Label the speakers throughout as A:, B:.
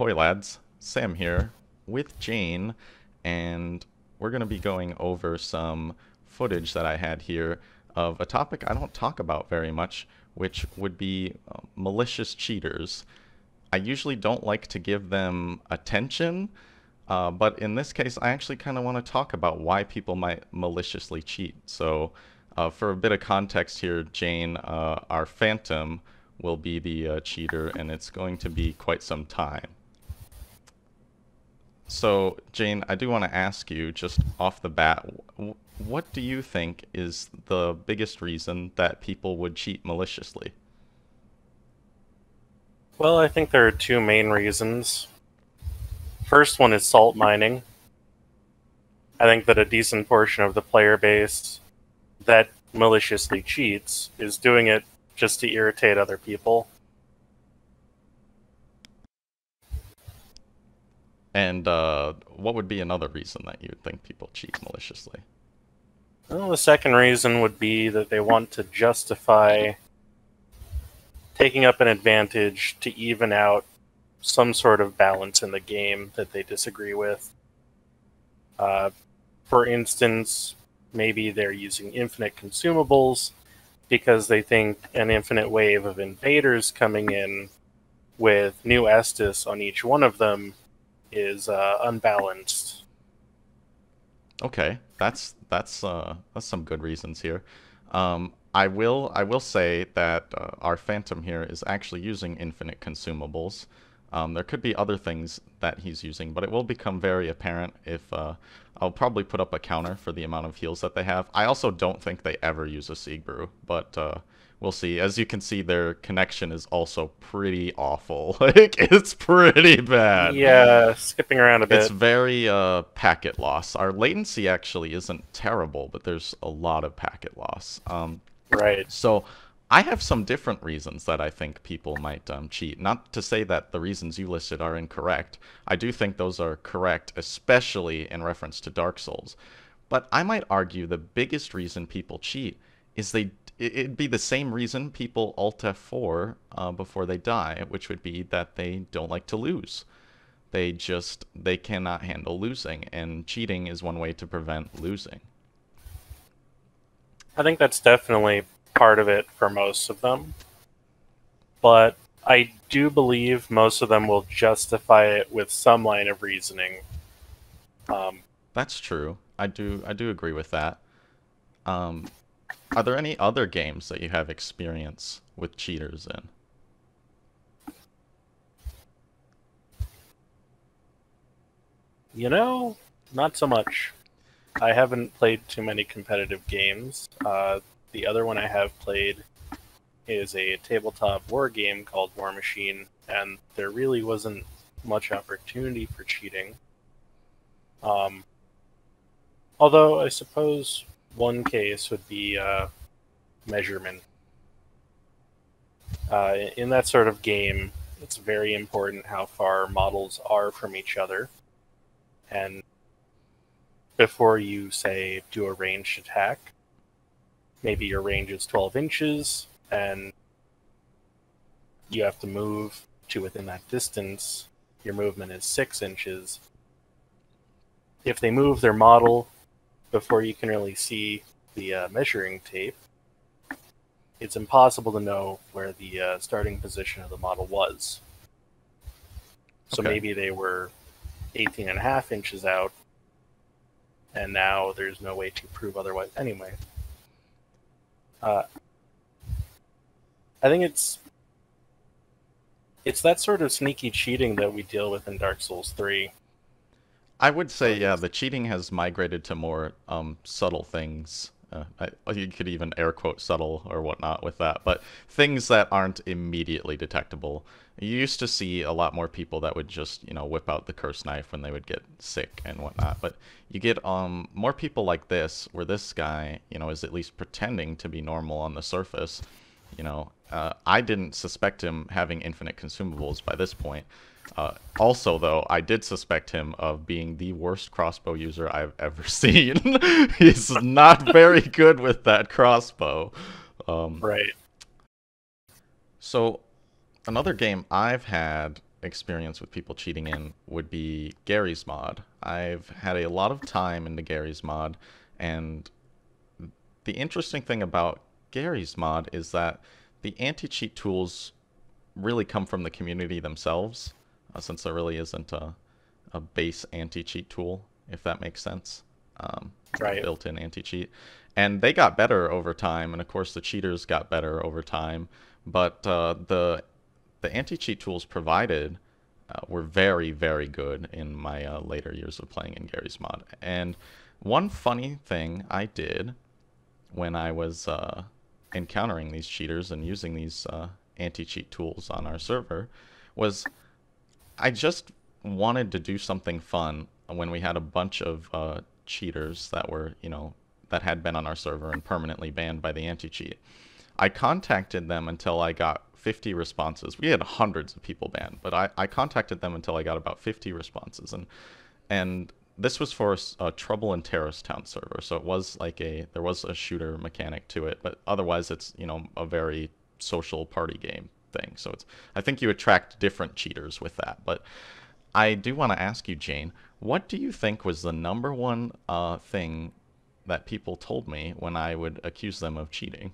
A: Ahoy lads, Sam here with Jane, and we're going to be going over some footage that I had here of a topic I don't talk about very much, which would be malicious cheaters. I usually don't like to give them attention, but in this case I actually kind of want to talk about why people might maliciously cheat. So for a bit of context here, Jane, our Phantom, will be the cheater, and it's going to be quite some time. So, Jane, I do want to ask you, just off the bat, what do you think is the biggest reason that people would cheat maliciously?
B: Well, I think there are two main reasons. First one is salt mining. I think that a decent portion of the player base that maliciously cheats is doing it just to irritate other people.
A: And what would be another reason that you would think people cheat maliciously?
B: Well, the second reason would be that they want to justify taking up an advantage to even out some sort of balance in the game that they disagree with. For instance, maybe they're using infinite consumables because they think an infinite wave of invaders coming in with new Estus on each one of them is unbalanced.
A: Okay, that's some good reasons here. I will say that our Phantom here is actually using infinite consumables. There could be other things that he's using, but it will become very apparent if I'll probably put up a counter for the amount of heals that they have. I also don't think they ever use a Sieg Brew, but we'll see. As you can see, their connection is also pretty awful. Like, it's pretty bad.
B: Yeah, skipping around a bit.
A: It's very packet loss. Our latency actually isn't terrible, but there's a lot of packet loss.
B: Right.
A: So I have some different reasons that I think people might cheat. Not to say that the reasons you listed are incorrect. I do think those are correct, especially in reference to Dark Souls. But I might argue the biggest reason people cheat is it'd be the same reason people Alt F4 before they die, which would be that they don't like to lose. They cannot handle losing, and cheating is one way to prevent losing.
B: I think that's definitely part of it for most of them. But I do believe most of them will justify it with some line of reasoning.
A: That's true. I do agree with that. Are there any other games that you have experience with cheaters in?
B: You know, not so much. I haven't played too many competitive games. The other one I have played is a tabletop war game called War Machine, and there really wasn't much opportunity for cheating. Although I suppose one case would be measurement. In that sort of game, it's very important how far models are from each other. And before you, say, do a ranged attack, maybe your range is 12 inches, and you have to move to within that distance. Your movement is 6 inches. If they move their model before you can really see the measuring tape, it's impossible to know where the starting position of the model was. So
A: Okay.
B: maybe they were 18.5 inches out, and now there's no way to prove otherwise. Anyway, I think it's that sort of sneaky cheating that we deal with in Dark Souls 3.
A: I would say, yeah, the cheating has migrated to more subtle things. You could even air quote subtle or whatnot with that, but things that aren't immediately detectable. You used to see a lot more people that would just, whip out the curse knife when they would get sick and whatnot. But you get more people like this, where this guy, is at least pretending to be normal on the surface. I didn't suspect him having infinite consumables by this point. Also, though, I did suspect him of being the worst crossbow user I've ever seen. He's not very good with that crossbow.
B: Right.
A: So, another game I've had experience with people cheating in would be Garrys Mod. I've had a lot of time into Garrys Mod, and the interesting thing about Garrys Mod is that the anti-cheat tools really come from the community themselves, since there really isn't a base anti-cheat tool, if that makes sense.
B: Right.
A: Built-in anti-cheat. And they got better over time, and of course the cheaters got better over time, but the anti-cheat tools provided were very, very good in my later years of playing in Garry's Mod. And one funny thing I did when I was encountering these cheaters and using these anti-cheat tools on our server was I just wanted to do something fun when we had a bunch of cheaters that were, that had been on our server and permanently banned by the anti-cheat. I contacted them until I got 50 responses. We had hundreds of people banned, but I contacted them until I got about 50 responses. And this was for a Trouble in Terrorist Town server, so it was like there was a shooter mechanic to it, but otherwise it's, a very social party game thing. So I think you attract different cheaters with that. But I do want to ask you, Jane, what do you think was the number one thing that people told me when I would accuse them of cheating?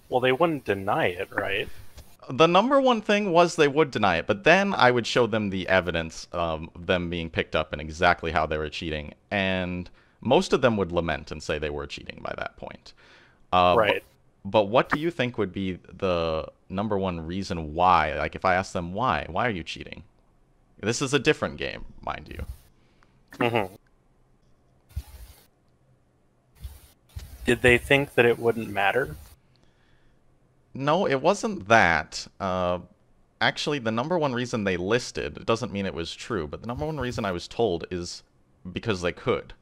B: Well, they wouldn't deny it, right?
A: The number one thing was they would deny it, but then I would show them the evidence of them being picked up and exactly how they were cheating, and most of them would lament and say they were cheating by that point.
B: Right.
A: But what do you think would be the number one reason why? Like, if I ask them why are you cheating? This is a different game, mind you.
B: Mm-hmm. Did they think that it wouldn't matter?
A: No, it wasn't that. Actually, the number one reason they listed, it doesn't mean it was true, but the number one reason I was told is because they could.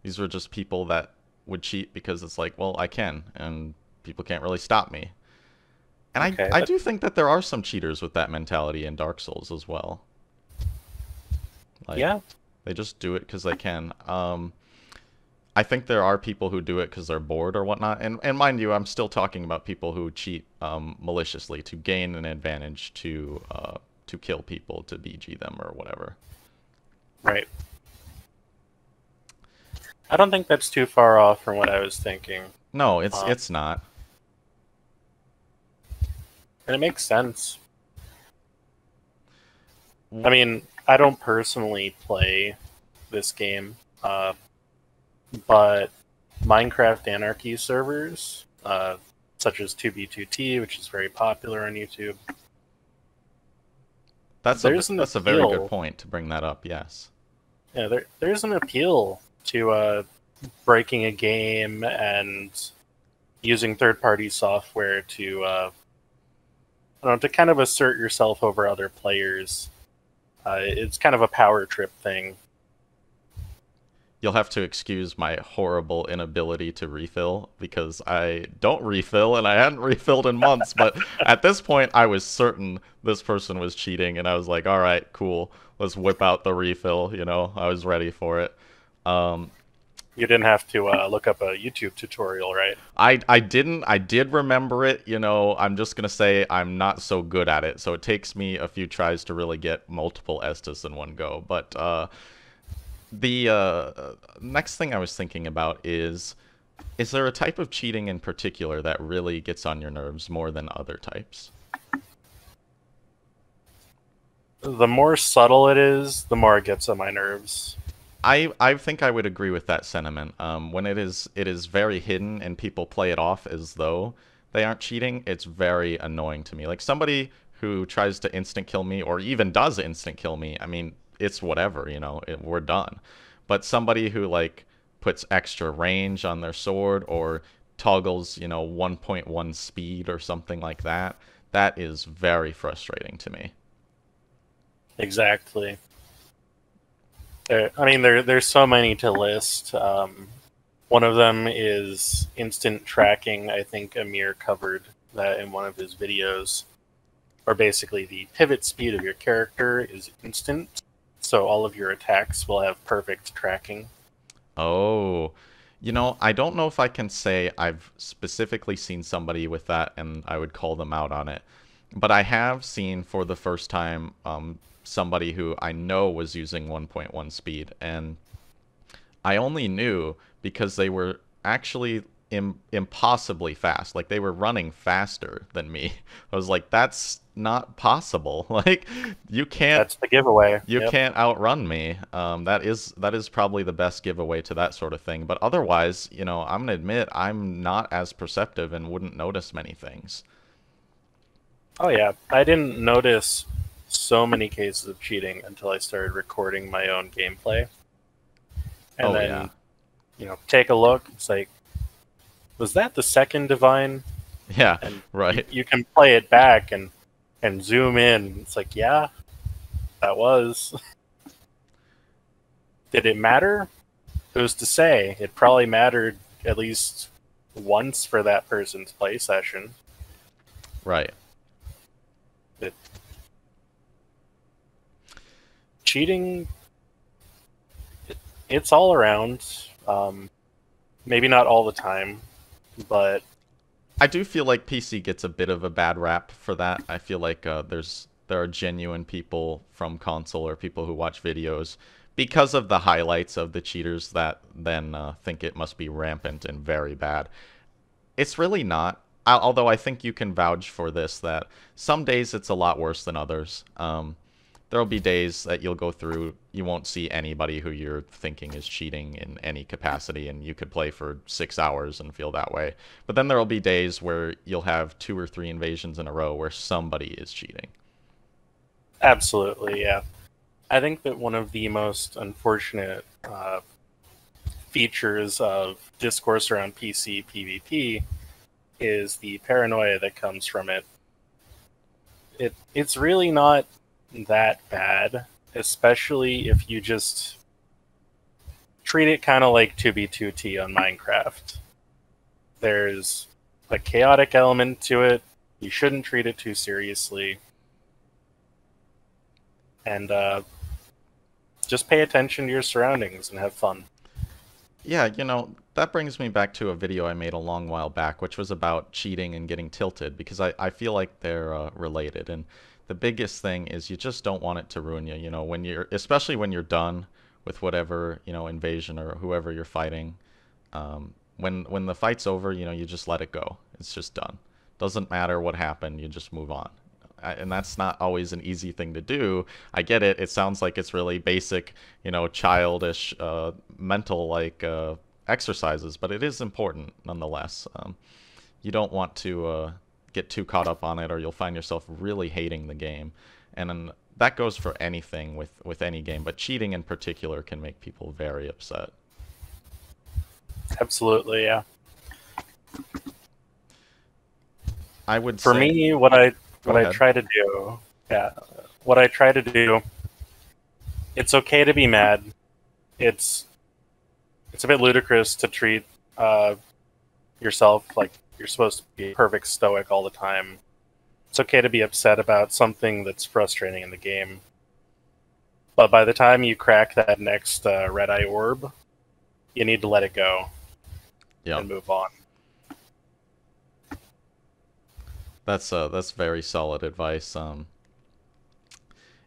A: These were just people that would cheat because it's like, well, I can, and people can't really stop me. And
B: Okay,
A: I do think that there are some cheaters with that mentality in Dark Souls as well. Like,
B: yeah.
A: they just do it because they can. I think there are people who do it because they're bored or whatnot. And mind you, I'm still talking about people who cheat maliciously to gain an advantage to kill people, to BG them or whatever.
B: Right. I don't think that's too far off from what I was thinking.
A: No, it's not.
B: And it makes sense. I mean, I don't personally play this game, but Minecraft Anarchy servers, such as 2B2T, which is very popular on YouTube.
A: That's a very good point to bring that up, yes.
B: Yeah, there's an appeal to breaking a game and using third-party software to kind of assert yourself over other players. It's kind of a power trip thing.
A: You'll have to excuse my horrible inability to refill because I don't refill and I hadn't refilled in months. But at this point, I was certain this person was cheating, and I was like, all right, cool. Let's whip out the refill. I was ready for it.
B: You didn't have to look up a YouTube tutorial, right?
A: I didn't. I did remember it. I'm just going to say I'm not so good at it. So it takes me a few tries to really get multiple Estus in one go. But the next thing I was thinking about is there a type of cheating in particular that really gets on your nerves more than other types?
B: The more subtle it is, the more it gets on my nerves.
A: I think I would agree with that sentiment. When it is very hidden and people play it off as though they aren't cheating, it's very annoying to me. Like somebody who tries to instant kill me or even does instant kill me, I mean, it's whatever, we're done. But somebody who like puts extra range on their sword or toggles, 1.1 speed or something like that, that is very frustrating to me.
B: Exactly. There's so many to list. One of them is instant tracking. I think Amir covered that in one of his videos, where basically the pivot speed of your character is instant, so all of your attacks will have perfect tracking.
A: Oh, You know, I don't know if I can say I've specifically seen somebody with that and I would call them out on it. But I have seen for the first time somebody who I know was using 1.1 speed, and I only knew because they were actually impossibly fast. Like they were running faster than me. I was like, that's not possible. Like you can't
B: That's the giveaway.
A: you
B: Yep.
A: can't outrun me. That is probably the best giveaway to that sort of thing. But otherwise, I'm gonna admit I'm not as perceptive and wouldn't notice many things.
B: Oh yeah, I didn't notice so many cases of cheating until I started recording my own gameplay, and
A: Oh yeah,
B: then take a look. It's like, was that the second divine?
A: yeah,
B: And
A: right,
B: you can play it back and zoom in. It's like, yeah, that was. Did it matter? Who's to say? It probably mattered at least once for that person's play session.
A: right.
B: It, cheating, it's all around. Maybe not all the time, but
A: I do feel like PC gets a bit of a bad rap for that. I feel like there are genuine people from console or people who watch videos because of the highlights of the cheaters that then think it must be rampant and very bad. It's really not. Although I think you can vouch for this that some days it's a lot worse than others. There'll be days that you'll go through, you won't see anybody who you're thinking is cheating in any capacity, and you could play for 6 hours and feel that way. But then there'll be days where you'll have 2 or 3 invasions in a row where somebody is cheating.
B: absolutely, yeah. I think that one of the most unfortunate features of discourse around PC PvP is the paranoia that comes from it. It's really not that bad, especially if you just treat it kind of like 2B2T on Minecraft. There's a chaotic element to it. You shouldn't treat it too seriously. And just pay attention to your surroundings and have fun.
A: Yeah, that brings me back to a video I made a long while back, which was about cheating and getting tilted, because I feel like they're related. And the biggest thing is you just don't want it to ruin you, especially when you're done with whatever, invasion or whoever you're fighting. When the fight's over, you just let it go. It's just done. Doesn't matter what happened, you just move on. And that's not always an easy thing to do. I get it. It sounds like it's really basic, childish, mental like exercises, but it is important nonetheless. You don't want to get too caught up on it, or you'll find yourself really hating the game. And that goes for anything with any game, but cheating in particular can make people very upset.
B: Absolutely, yeah.
A: I would
B: For
A: say,
B: me,
A: go
B: what I
A: ahead.
B: try to do, yeah, what I try to do, it's okay to be mad. It's it's a bit ludicrous to treat yourself like you're supposed to be perfect stoic all the time. It's okay to be upset about something that's frustrating in the game. But by the time you crack that next red eye orb, you need to let it go
A: Yeah.
B: and move on.
A: That's very solid advice.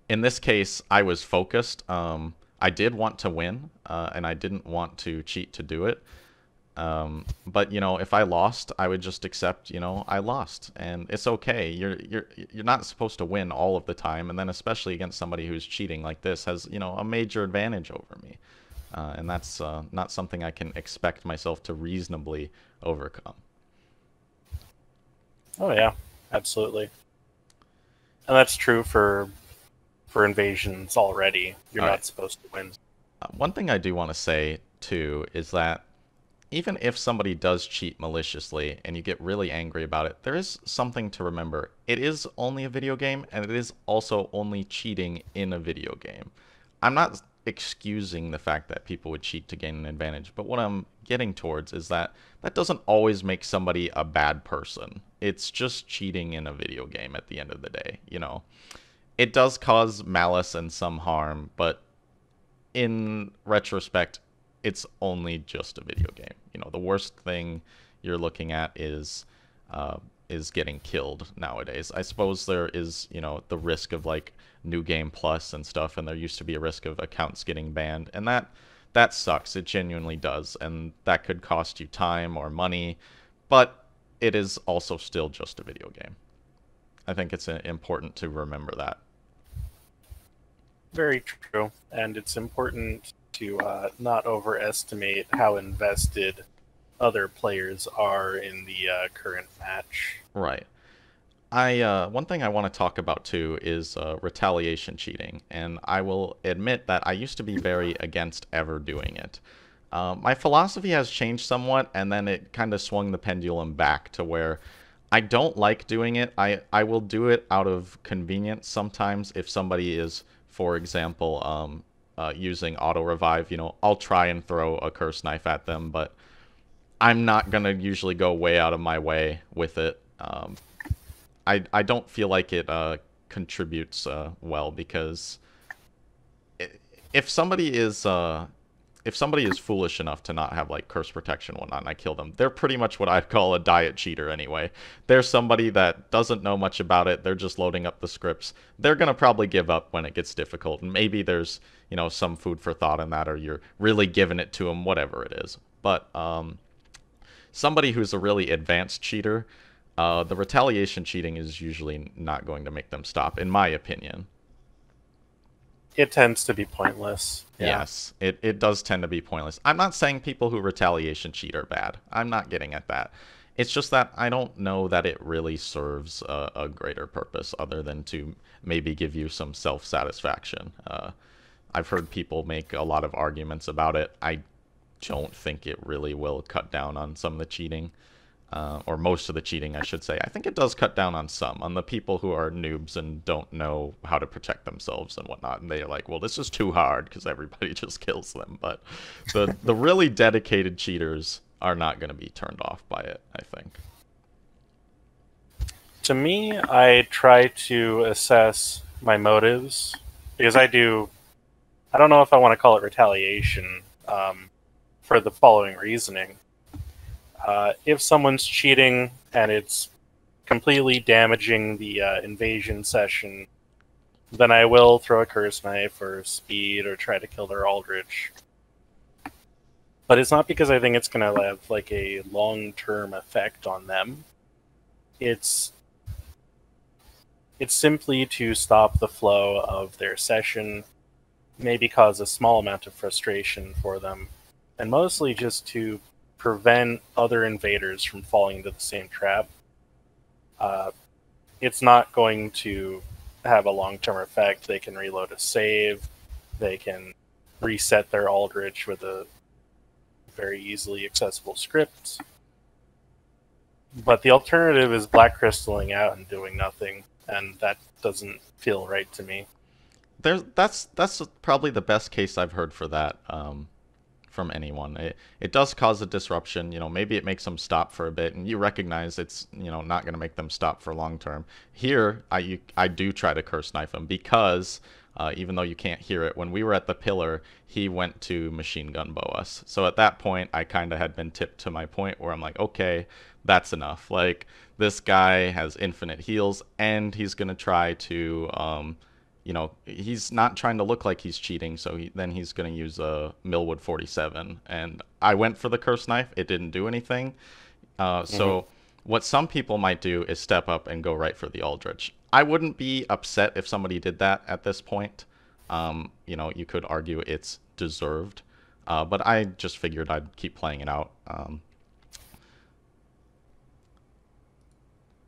A: In this case, I was focused. I did want to win, and I didn't want to cheat to do it. But if I lost, I would just accept, I lost, and it's okay. You're not supposed to win all of the time, and then especially against somebody who's cheating like this has, a major advantage over me, and that's not something I can expect myself to reasonably overcome.
B: Oh yeah, absolutely. And that's true for invasions already. You're
A: All right.
B: not supposed to win.
A: One thing I do want to say too is that even if somebody does cheat maliciously and you get really angry about it, there is something to remember. It is only a video game, and it is also only cheating in a video game. I'm not excusing the fact that people would cheat to gain an advantage, but what I'm getting towards is that that doesn't always make somebody a bad person. It's just cheating in a video game at the end of the day. It does cause malice and some harm, but in retrospect, it's only just a video game. You know, the worst thing you're looking at is getting killed nowadays. I suppose there is, you know, the risk of like New Game Plus and stuff, and there used to be a risk of accounts getting banned, and that sucks. It genuinely does, and that could cost you time or money, but it is also still just a video game. I think it's important to remember that.
B: Very true, and it's important to not overestimate how invested other players are in the current match.
A: Right. One thing I want to talk about too is retaliation cheating, and I will admit that I used to be very against ever doing it. My philosophy has changed somewhat, and then it kind of swung the pendulum back to where I don't like doing it. I will do it out of convenience sometimes if somebody is, for example, using auto revive. You know, I'll try and throw a curse knife at them, but I'm not gonna usually go way out of my way with it. I don't feel like it contributes well, because if somebody is foolish enough to not have like curse protection and whatnot, and I kill them, they're pretty much what I'd call a diet cheater anyway. They're somebody that doesn't know much about it. They're just loading up the scripts. They're gonna probably give up when it gets difficult, and maybe there's, you know, some food for thought in that, or you're really giving it to them, whatever it is. But somebody who's a really advanced cheater, the retaliation cheating is usually not going to make them stop, in my opinion.
B: It tends to be pointless.
A: Yeah. Yes, it does tend to be pointless. I'm not saying people who retaliation cheat are bad. I'm not getting at that. It's just that I don't know that it really serves a greater purpose other than to maybe give you some self-satisfaction. I've heard people make a lot of arguments about it. I don't think it really will cut down on some of the cheating. Or most of the cheating, I should say. I think it does cut down on some, on the people who are noobs and don't know how to protect themselves and whatnot. And they're like, well, this is too hard because everybody just kills them. But the really dedicated cheaters are not going to be turned off by it, I think.
B: To me, I try to assess my motives, because I don't know if I want to call it retaliation, for the following reasoning. If someone's cheating and it's completely damaging the invasion session, then I will throw a curse knife or speed or try to kill their Aldrich. But it's not because I think it's going to have like a long-term effect on them. It's simply to stop the flow of their session, maybe cause a small amount of frustration for them, and mostly just to prevent other invaders from falling into the same trap. It's not going to have a long-term effect. They can reload a save. They can reset their Aldrich with a very easily accessible script. But the alternative is black crystaling out and doing nothing, and that doesn't feel right to me.
A: That's probably the best case I've heard for that. From anyone. It does cause a disruption. You know, maybe it makes them stop for a bit, and you recognize it's, you know, not going to make them stop for long term. Here, I do try to curse knife him, because even though you can't hear it, when we were at the pillar, he went to machine gun bow us. So at that point, I kind of had been tipped to my point where I'm like, okay, that's enough. Like, this guy has infinite heals, and he's going to try to you know, he's not trying to look like he's cheating, so then he's going to use a Millwood 47. And I went for the curse knife. It didn't do anything. So what some people might do is step up and go right for the Aldrich. I wouldn't be upset if somebody did that at this point. You know, you could argue it's deserved. But I just figured I'd keep playing it out.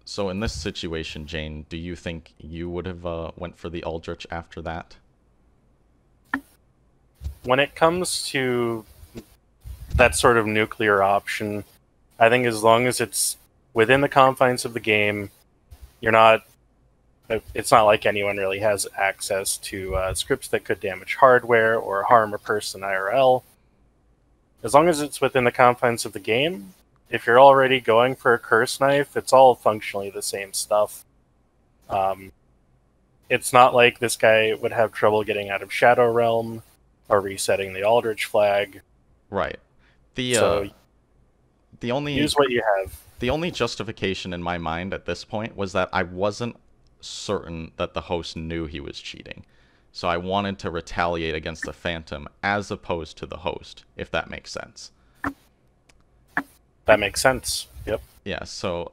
A: So in this situation, Jane, do you think you would have went for the Aldrich after that?
B: When it comes to that sort of nuclear option, I think as long as it's within the confines of the game, it's not like anyone really has access to scripts that could damage hardware or harm a person IRL. As long as it's within the confines of the game, if you're already going for a curse knife, it's all functionally the same stuff. It's not like this guy would have trouble getting out of Shadow Realm or resetting the Aldrich flag.
A: Right. The
B: So
A: the only
B: use what you have.
A: the only justification in my mind at this point was that I wasn't certain that the host knew he was cheating. So I wanted to retaliate against the Phantom as opposed to the host, if that makes sense.
B: That makes sense. Yep.
A: Yeah, so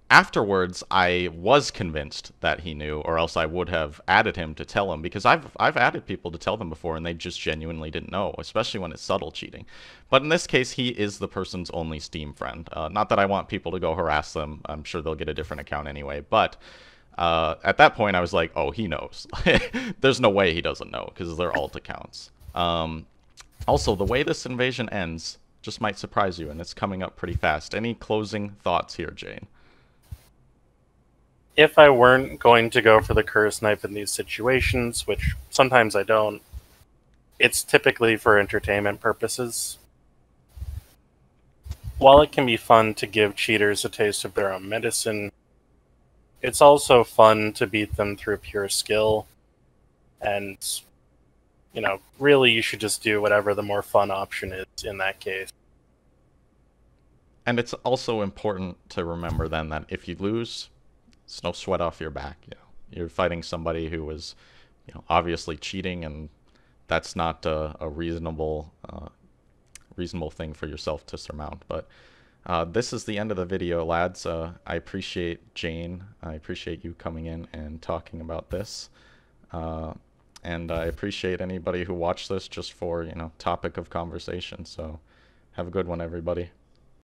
A: afterwards I was convinced that he knew, or else I would have added him to tell him, because I've added people to tell them before and they just genuinely didn't know, especially when it's subtle cheating. But in this case, he is the person's only Steam friend. Not that I want people to go harass them. I'm sure they'll get a different account anyway, but at that point I was like, oh, he knows. There's no way he doesn't know, because they're alt accounts. Also, the way this invasion ends just might surprise you, and it's coming up pretty fast. Any closing thoughts here, Jane?
B: If I weren't going to go for the curse knife in these situations, which sometimes I don't, it's typically for entertainment purposes. While it can be fun to give cheaters a taste of their own medicine, it's also fun to beat them through pure skill. And, really you should just do whatever the more fun option is in that case.
A: And it's also important to remember then that if you lose, it's no sweat off your back. You're fighting somebody who was, obviously cheating, and that's not a reasonable thing for yourself to surmount. But this is the end of the video, lads. I appreciate Jane. I appreciate you coming in and talking about this. And I appreciate anybody who watched this just for, topic of conversation. So have a good one, everybody.